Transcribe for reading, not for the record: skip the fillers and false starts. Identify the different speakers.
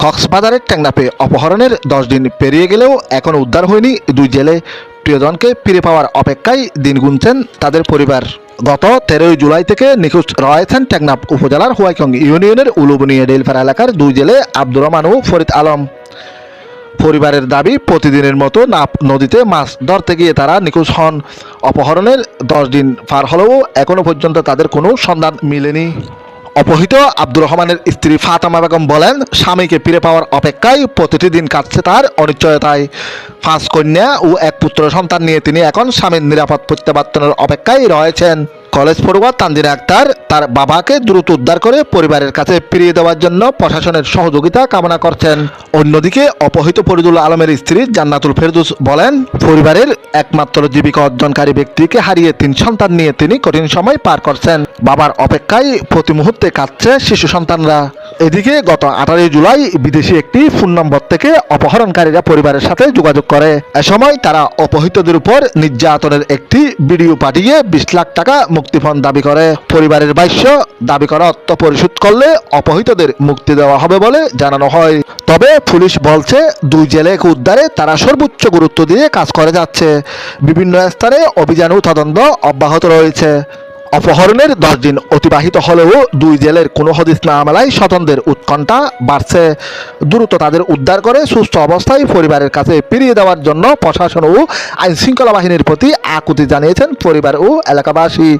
Speaker 1: কক্সবাজারের টেকনাফে অপহরণের 10 দিন পেরিয়ে গেলেও এখনও উদ্ধার হয়নি দুই জেলে। প্রিয়জনকে ফিরে পাওয়ার অপেক্ষায় দিন গুনছেন তাদের পরিবার। গত 13 জুলাই থেকে নিখোঁজ রয়েছেন টেকনাফ উপজেলার হোয়াইকং ইউনিয়নের উলুবনিয়া ডেলফারা এলাকার দুই জেলে আব্দুর রহমান ও ফরিদ আলম। পরিবারের দাবি, প্রতিদিনের মতো নাপ নদীতে মাছ ধরতে গিয়ে তারা নিখোঁজ হন। অপহরণের 10 দিন পার হলেও এখনও পর্যন্ত তাদের কোনো সন্ধান মেলেনি। অপহৃত আব্দুর রহমানের স্ত্রী ফাতেমা বেগম বলেন, স্বামীকে ফিরে পাওয়ার অপেক্ষায় প্রতিটি দিন কাটছে তার অনিশ্চয়তায়। 5 কন্যা ও 1 পুত্র সন্তান নিয়ে তিনি এখন স্বামীর নিরাপদ প্রত্যাবর্তনের অপেক্ষায় রয়েছেন। কলেজ পড়ুয়া তানজিনা আক্তার তার বাবাকে দ্রুত উদ্ধার করে পরিবারের কাছে ফিরিয়ে দেওয়ার জন্য প্রশাসনের সহযোগিতা কামনা করছেন। অন্যদিকে অপহৃত ফরিদুল আলমের স্ত্রী জান্নাতুল ফেরদৌস বলেন, পরিবারের একমাত্র জীবিকা অর্জনকারী ব্যক্তিকে হারিয়ে 3 সন্তান নিয়ে তিনি কঠিন সময় পার করছেন। বাবার অপেক্ষায় প্রতি মুহূর্তে কাঁদছে শিশু সন্তানরা। এদিকে গত 18 জুলাই বিদেশি একটি ফোন নম্বর থেকে অপহরণকারীরা পরিবারের সাথে যোগাযোগ করে। এ সময় তারা অপহৃতদের উপর নির্যাতনের একটি ভিডিও পাঠিয়ে 20 লাখ টাকা মুক্তিপণ দাবি করে। পরিবারের ভাষ্য, দাবি করা অর্থ পরিশোধ করলে অপহৃতদের মুক্তি দেওয়া হবে বলে জানানো হয়। তবে পুলিশ বলছে, দুই জেলেকে উদ্ধারে তারা সর্বোচ্চ গুরুত্ব দিয়ে কাজ করে যাচ্ছে। বিভিন্ন স্তরে অভিযান ও তদন্ত অব্যাহত রয়েছে। অপহরণের 10 দিন অতিবাহিত হলেও দুই জেলের কোনো হদিস না মেলায় স্বজনদের উৎকণ্ঠা বাড়ছে। দ্রুত তাদের উদ্ধার করে সুস্থ অবস্থায় পরিবারের কাছে ফিরিয়ে দেওয়ার জন্য প্রশাসন ও আইনশৃঙ্খলা বাহিনীর প্রতি আকুতি জানিয়েছেন পরিবার ও এলাকাবাসী।